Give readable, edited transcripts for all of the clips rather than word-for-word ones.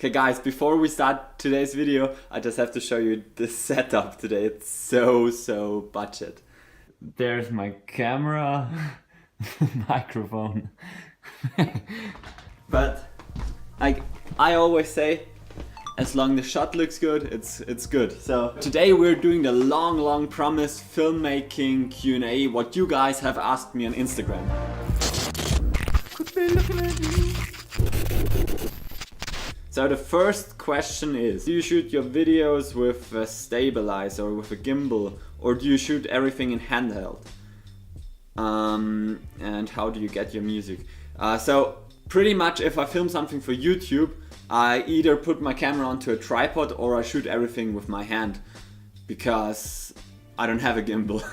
Okay guys, before we start today's video, I just have to show you the setup today. It's so budget. There's my camera, microphone. But like I always say, as long the shot looks good, it's good. So today we're doing the long promised filmmaking Q&A, what you guys have asked me on Instagram. Could be looking at me. So the first question is, do you shoot your videos with a stabilizer or with a gimbal, or do you shoot everything in handheld? And how do you get your music? So pretty much if I film something for YouTube, I either put my camera onto a tripod or I shoot everything with my hand because I don't have a gimbal.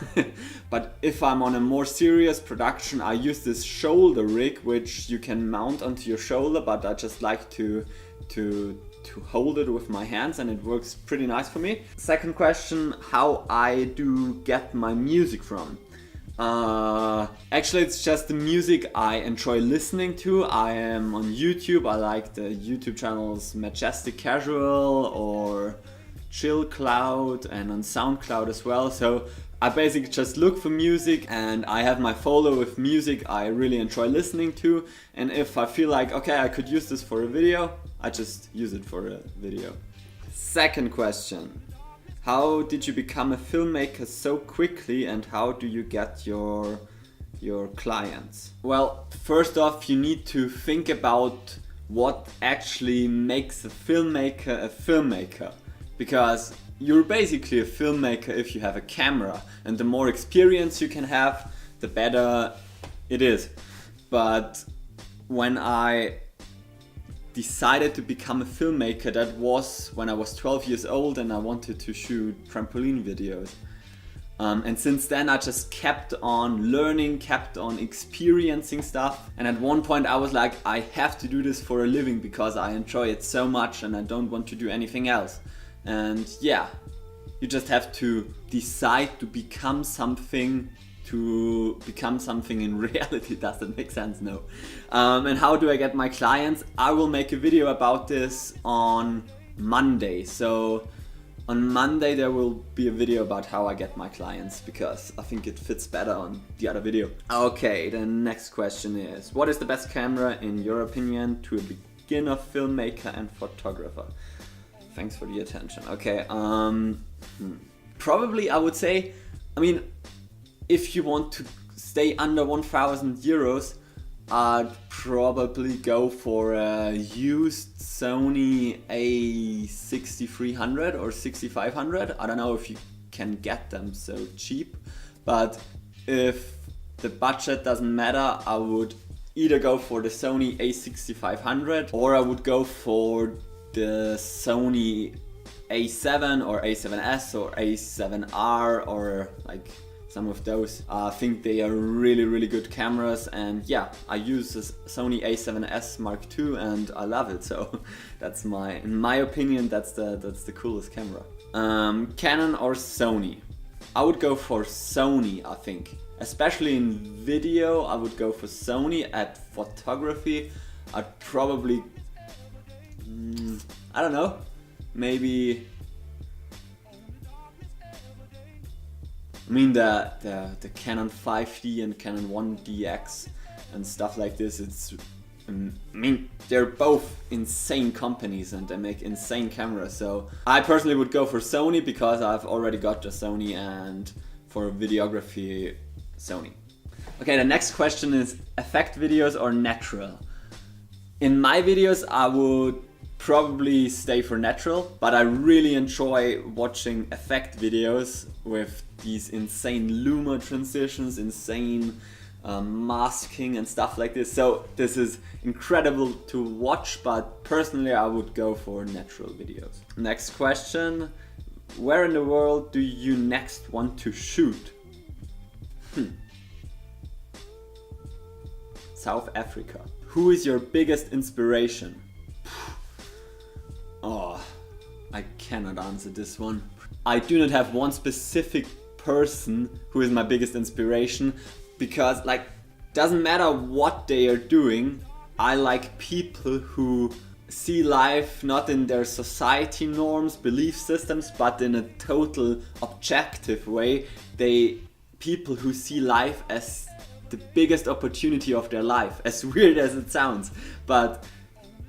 But if I'm on a more serious production, I use this shoulder rig which you can mount onto your shoulder, but I just like to hold it with my hands and it works pretty nice for me. Second question, how I do get my music from. Actually it's just the music I enjoy listening to. I am on YouTube, I like the YouTube channels Majestic Casual or Chill Cloud, and on SoundCloud as well. So I basically just look for music and I have my folder with music I really enjoy listening to, and if I feel like okay I could use this for a video, I just use it for a video. Second question. How did you become a filmmaker so quickly and how do you get your clients? Well, first off, you need to think about what actually makes a filmmaker, because you're basically a filmmaker if you have a camera, and the more experience you can have, the better it is. But when I decided to become a filmmaker, that was when I was 12 years old and I wanted to shoot trampoline videos. And since then I just kept on learning, kept on experiencing stuff, and at one point I was like, I have to do this for a living because I enjoy it so much and I don't want to do anything else. And yeah, you just have to decide to become something in reality. Does that make sense? No. And how do I get my clients? I will make a video about this on Monday. So on Monday there will be a video about how I get my clients, because I think it fits better on the other video. Okay, the next question is, what is the best camera in your opinion to a beginner filmmaker and photographer? Thanks for the attention. Okay, probably I would say, if you want to stay under 1,000 euros, I'd probably go for a used Sony a6300 or 6500. I don't know if you can get them so cheap, but if the budget doesn't matter, I would either go for the Sony a6500 or I would go for the Sony A7 or A7S or A7R or like some of those. I think they are really good cameras, and yeah, I use this Sony A7S Mark II and I love it. So that's in my opinion, that's the coolest camera. Canon or Sony? I would go for Sony, I think. Especially in video, I would go for Sony. At photography, I'd probably I don't know, maybe the Canon 5D and Canon 1DX and stuff like this, they're both insane companies and they make insane cameras. So I personally would go for Sony because I've already got the Sony, and for videography, Sony. Okay, the next question is effect videos or natural? In my videos I would probably stay for natural, but I really enjoy watching effect videos with these insane luma transitions, insane masking and stuff like this. So this is incredible to watch, but personally I would go for natural videos. Next question, where in the world do you next want to shoot? South Africa. Who is your biggest inspiration? Oh, I cannot answer this one. I do not have one specific person who is my biggest inspiration, because doesn't matter what they are doing, I like people who see life not in their society norms, belief systems, but in a total objective way. People who see life as the biggest opportunity of their life, as weird as it sounds, but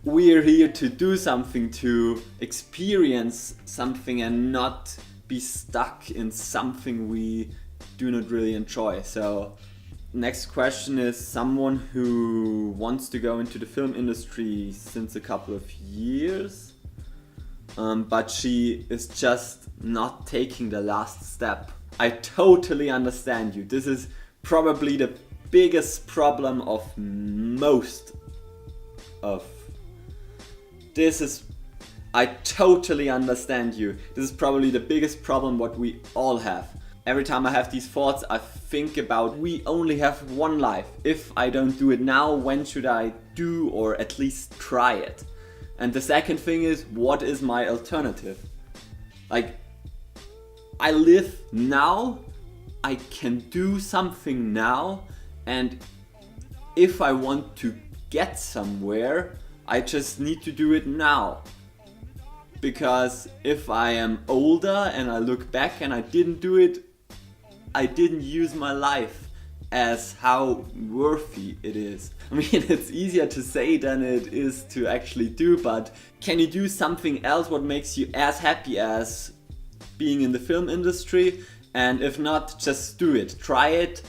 we're here to do something, to experience something and not be stuck in something we do not really enjoy. So next question is someone who wants to go into the film industry since a couple of years, but she is just not taking the last step. I totally understand you. This is probably the biggest problem of most of I totally understand you. This is probably the biggest problem what we all have. Every time I have these thoughts, I think about we only have one life. If I don't do it now, when should I do or at least try it? And the second thing is, what is my alternative? Like, I live now, I can do something now, and if I want to get somewhere, I just need to do it now. Because if I am older and I look back and I didn't do it, I didn't use my life as how worthy it is. I mean, it's easier to say than it is to actually do, but can you do something else what makes you as happy as being in the film industry? And if not, just do it. Try it.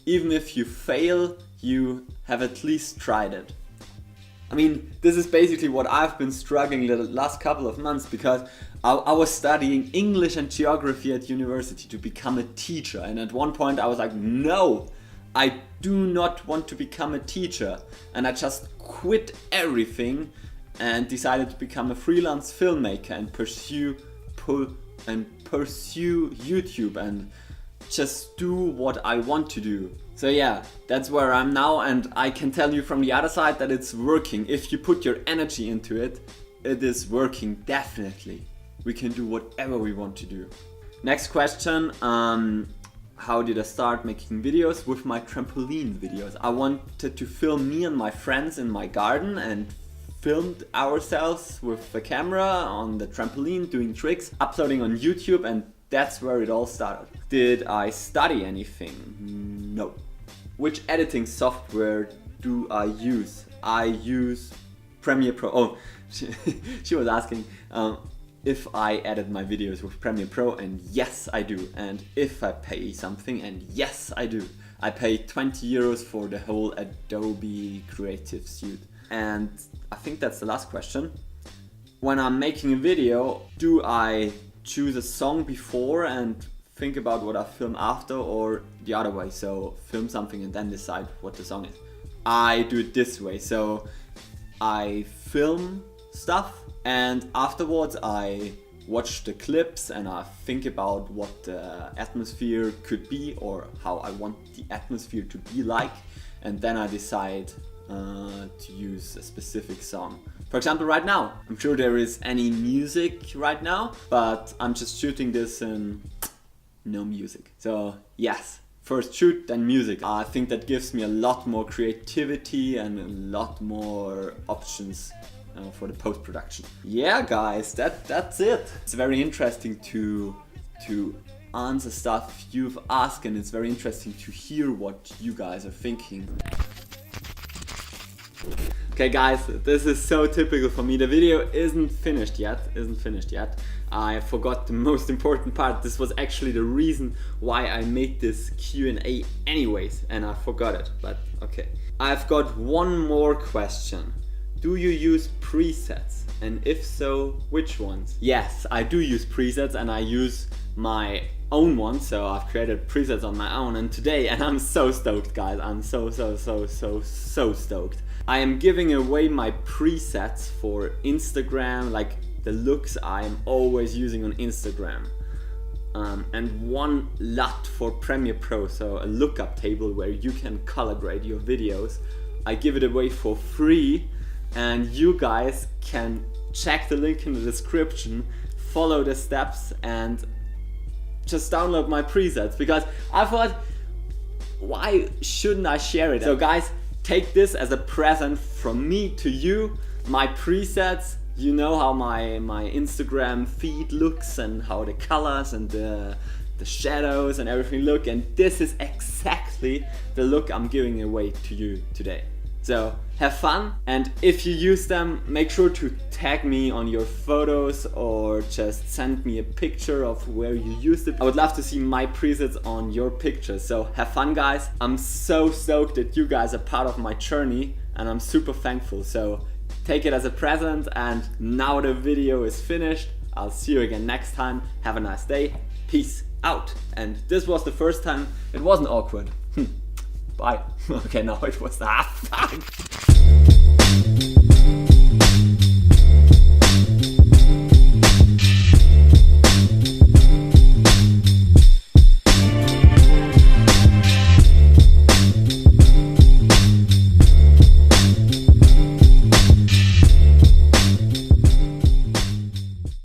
Even if you fail, you have at least tried it. I mean, this is basically what I've been struggling the last couple of months, because I was studying English and geography at university to become a teacher, and at one point I was like, no, I do not want to become a teacher, and I just quit everything and decided to become a freelance filmmaker and pursue YouTube and just do what I want to do. So yeah, that's where I'm now, and I can tell you from the other side that it's working. If you put your energy into it, it is working, definitely. We can do whatever we want to do. Next question, how did I start making videos? With my trampoline videos. I wanted to film me and my friends in my garden and filmed ourselves with a camera on the trampoline doing tricks, uploading on YouTube, and that's where it all started. Did I study anything? No. Which editing software do I use? I use Premiere Pro. Oh, she was asking if I edit my videos with Premiere Pro, and yes I do. And if I pay something, and yes I do. I pay 20 euros for the whole Adobe Creative Suite. And I think that's the last question. When I'm making a video, do I choose a song before and think about what I film after, or the other way? So film something and then decide what the song is. I do it this way. So I film stuff and afterwards I watch the clips and I think about what the atmosphere could be or how I want the atmosphere to be like, and then I decide to use a specific song. For example, right now, I'm sure there is any music right now, but I'm just shooting this in no music. So yes, first shoot, then music. I think that gives me a lot more creativity and a lot more options for the post-production. Yeah guys, that's it. It's very interesting to answer stuff you've asked, and it's very interesting to hear what you guys are thinking. Okay guys, this is so typical for me. The video isn't finished yet. I forgot the most important part. This was actually the reason why I made this Q&A anyways, and I forgot it, but okay. I've got one more question. Do you use presets? And if so, which ones? Yes, I do use presets, and I use my own ones, so I've created presets on my own, and today, and I'm so stoked guys, I'm so stoked. I am giving away my presets for Instagram, like the looks I'm always using on Instagram. And one LUT for Premiere Pro, so a lookup table where you can color grade your videos. I give it away for free, and you guys can check the link in the description, follow the steps, and just download my presets, because I thought, why shouldn't I share it? So guys, take this as a present from me to you. my presets. You know how my Instagram feed looks and how the colors and the shadows and everything look, and this is exactly the look I'm giving away to you today. So have fun, and if you use them, make sure to tag me on your photos or just send me a picture of where you used it. I would love to see my presets on your pictures. So have fun, guys. I'm so stoked that you guys are part of my journey, and I'm super thankful. So take it as a present, and now the video is finished. I'll see you again next time. Have a nice day. Peace out. And this was the first time it wasn't awkward. Bye. Okay, now it was. Fuck.